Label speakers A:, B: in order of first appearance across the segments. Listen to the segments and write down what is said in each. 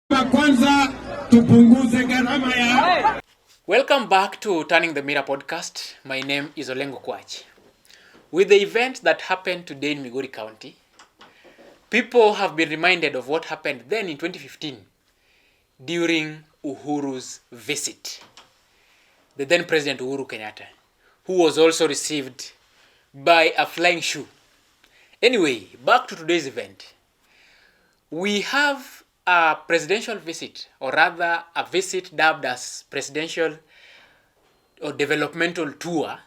A: Kwanza tupunguze gharama ya.
B: Welcome back to Turning the Mirror podcast. My name is Olengo Kwach. With the event that happened today in Migori County, people have been reminded of what happened then in 2015 during Uhuru's visit. The then President Uhuru Kehancha, who was also received by a flying shoe. Anyway, back to today's event. We have a presidential visit, or rather a visit dubbed as presidential or developmental tour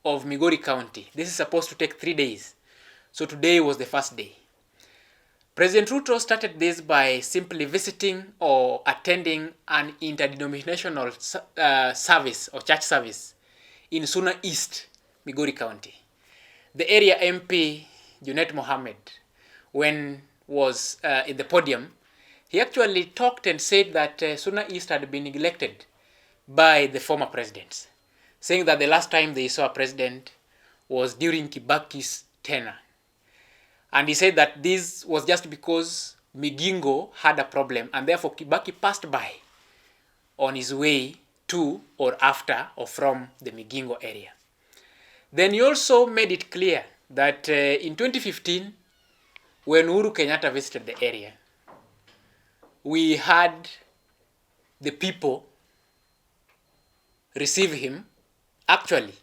B: of Migori County. This is supposed to take 3 days. So today was the first day. President Ruto started this by simply visiting or attending an interdenominational service or church service in Suna East, Migori County. The area MP, Junet Mohammed, when was in the podium, he actually talked and said that Suna East had been neglected by the former presidents, saying that the last time they saw a president was during Kibaki's tenure. And he said that this was just because Migingo had a problem and therefore Kibaki passed by on his way to or after or from the Migingo area. Then he also made it clear that in 2015, when Uhuru Kehancha visited the area, we had the people receive him actually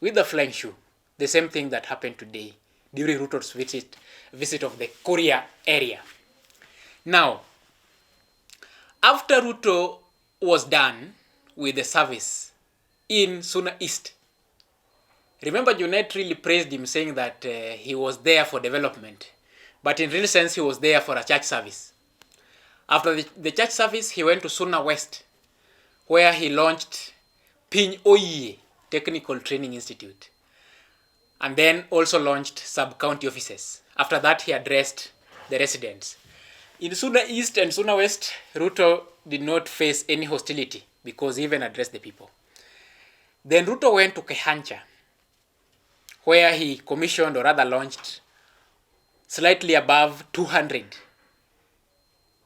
B: with the flying shoe. The same thing that happened today during Ruto's visit of the Korea area. Now, after Ruto was done with the service in Suna East, remember Junet really praised him, saying that he was there for development, but in real sense he was there for a church service. After the church service, he went to Suna West, where he launched Piny Oye Technical Training Institute, and then also launched sub-county offices. After that, he addressed the residents. In Suna East and Suna West, Ruto did not face any hostility because he even addressed the people. Then Ruto went to Kehancha, where he commissioned or rather launched slightly above 200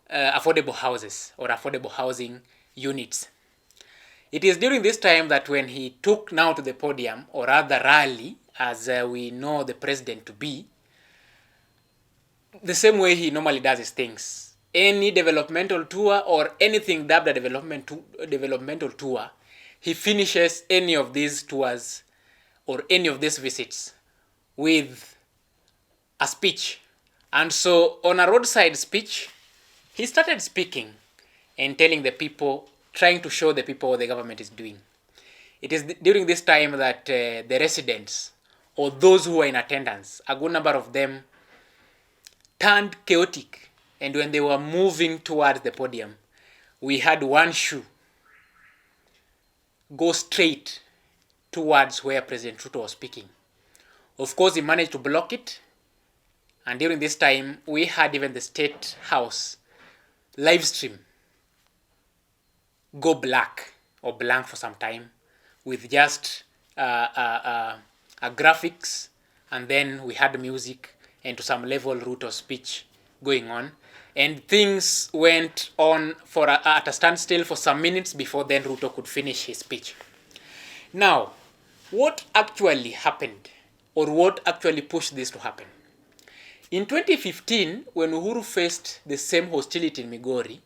B: affordable houses or affordable housing units. It is during this time that when he took now to the podium, or rather rally, as we know the president to be, the same way he normally does his things. Any developmental tour or anything dubbed a developmental tour, he finishes any of these tours or any of these visits with a speech. And so on a roadside speech, he started speaking and telling the people, trying to show the people what the government is doing. It is during this time that the residents, or those who were in attendance, a good number of them turned chaotic. And when they were moving towards the podium, we had one shoe go straight towards where President Ruto was speaking. Of course, he managed to block it. And during this time, we had even the State House live stream go black or blank for some time with just a graphics, and then we had music and to some level Ruto's speech going on, and things went on for at a standstill for some minutes before then Ruto could finish his speech. Now, what actually happened, or what actually pushed this to happen? In 2015, when Uhuru faced the same hostility in Migori,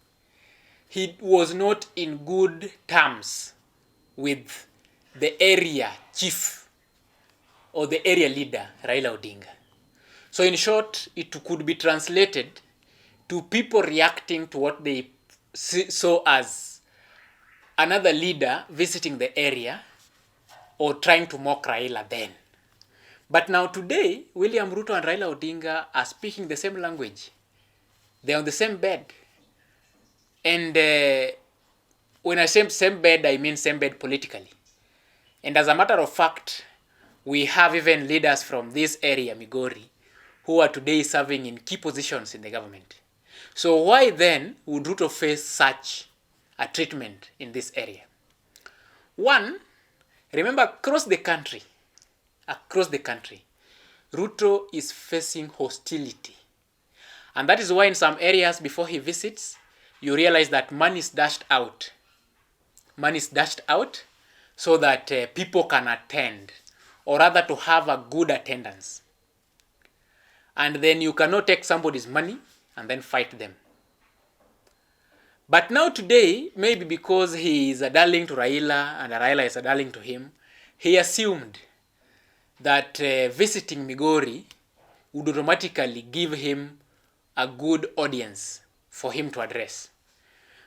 B: he was not in good terms with the area chief or the area leader, Raila Odinga. So in short, it could be translated to people reacting to what they saw as another leader visiting the area or trying to mock Raila then. But now today, William Ruto and Raila Odinga are speaking the same language. They're on the same bed. And when I say same bed, I mean same bed politically. And as a matter of fact, we have even leaders from this area, Migori, who are today serving in key positions in the government. So why then would Ruto face such a treatment in this area? One, remember across the country, Ruto is facing hostility. And that is why in some areas before he visits, you realize that money is dashed out. Money is dashed out so that people can attend, or rather to have a good attendance. And then you cannot take somebody's money and then fight them. But now today, maybe because he is a darling to Raila and Raila is a darling to him, he assumed that visiting Migori would automatically give him a good audience for him to address.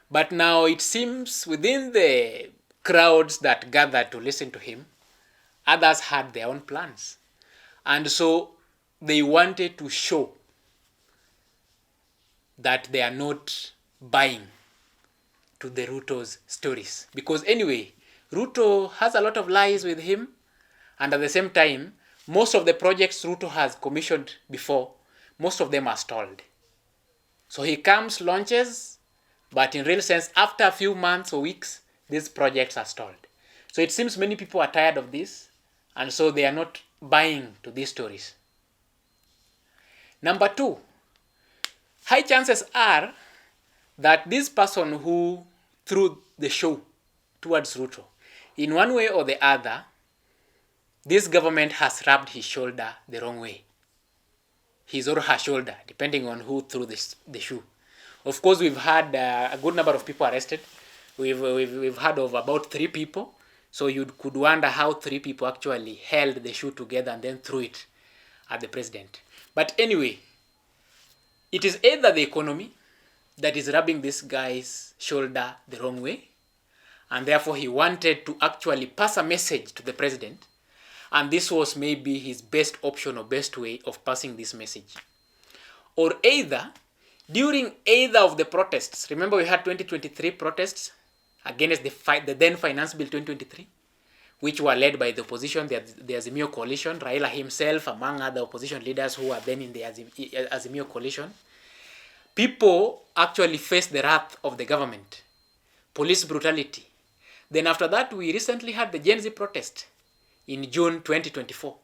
B: But now it seems within the crowds that gathered to listen to him, others had their own plans. And so they wanted to show that they are not buying to the Ruto's stories. Because anyway, Ruto has a lot of lies with him, and at the same time, most of the projects Ruto has commissioned before, most of them are stalled. So he comes, launches, but in real sense, after a few months or weeks, these projects are stalled. So it seems many people are tired of this, and so they are not buying to these stories. Number two, high chances are that this person who threw the show towards Ruto, in one way or the other, this government has rubbed his shoulder the wrong way. His or her shoulder, depending on who threw the shoe. Of course, we've had a good number of people arrested. We've heard of about 3 people. So you could wonder how 3 people actually held the shoe together and then threw it at the president. But anyway, it is either the economy that is rubbing this guy's shoulder the wrong way, and therefore he wanted to actually pass a message to the president, and this was maybe his best option or best way of passing this message. Or either, during either of the protests, remember we had 2023 protests against the then Finance Bill 2023, which were led by the opposition, the Azimio coalition, Raila himself, among other opposition leaders who were then in the Azimio coalition. People actually faced the wrath of the government, police brutality. Then after that, we recently had the Gen Z protest in June 2024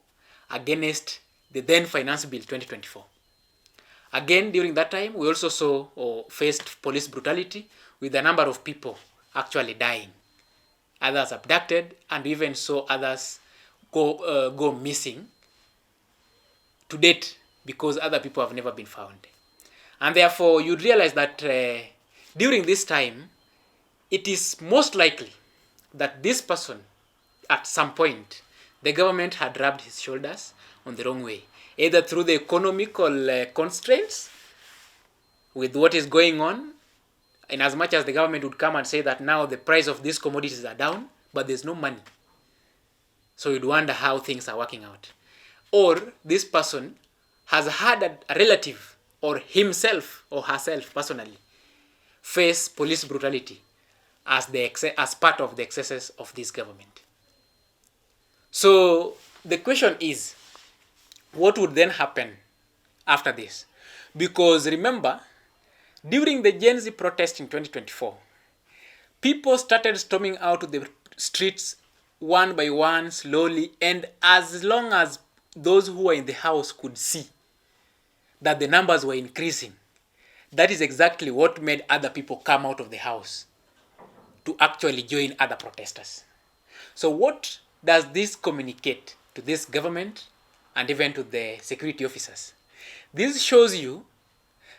B: against the then Finance Bill 2024. Again, during that time, we also saw or faced police brutality with a number of people actually dying, others abducted, and even saw others go missing to date because other people have never been found. And therefore, you'd realize that during this time, it is most likely that this person, at some point, the government had rubbed his shoulders on the wrong way, either through the economical constraints with what is going on, in as much as the government would come and say that now the price of these commodities are down, but there's no money. So you'd wonder how things are working out. Or this person has had a relative or himself or herself personally face police brutality as part of the excesses of this government. So the question is, what would then happen after this? Because remember, during the Gen Z protest in 2024, people started storming out to the streets one by one, slowly, and as long as those who were in the house could see that the numbers were increasing, that is exactly what made other people come out of the house to actually join other protesters. So what does this communicate to this government and even to the security officers? This shows you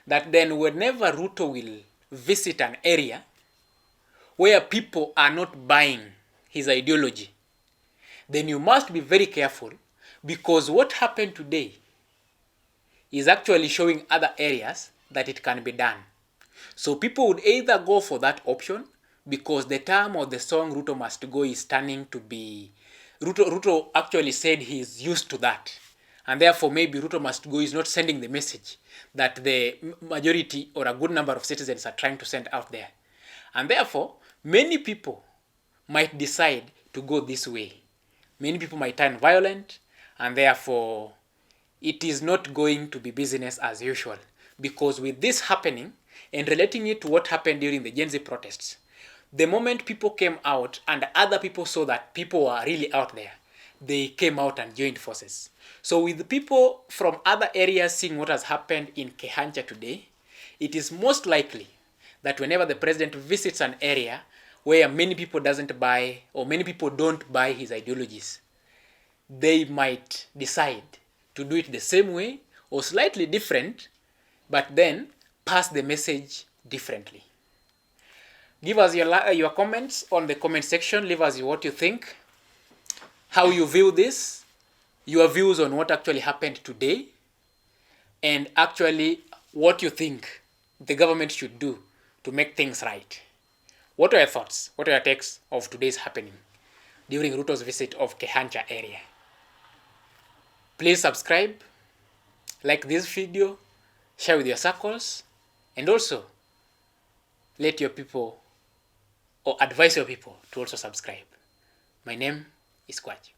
B: that then whenever Ruto will visit an area where people are not buying his ideology, then you must be very careful, because what happened today is actually showing other areas that it can be done. So people would either go for that option because the term or the song Ruto must go is turning to be, Ruto actually said he's used to that. And therefore maybe Ruto must go is not sending the message that the majority or a good number of citizens are trying to send out there. And therefore, many people might decide to go this way. Many people might turn violent, and therefore it is not going to be business as usual. Because with this happening, and relating it to what happened during the Gen Z protests, the moment people came out and other people saw that people were really out there, they came out and joined forces. So with people from other areas seeing what has happened in Kehancha today, it is most likely that whenever the president visits an area where many people doesn't buy or many people don't buy his ideologies, they might decide to do it the same way or slightly different, but then pass the message differently. Give us your comments on the comment section. Leave us what you think, how you view this, your views on what actually happened today, and actually what you think the government should do to make things right. What are your thoughts? What are your takes of today's happening during Ruto's visit of Kehancha area? Please subscribe, like this video, share with your circles, and also let your people or advise your people to also subscribe. My name is Kwachi.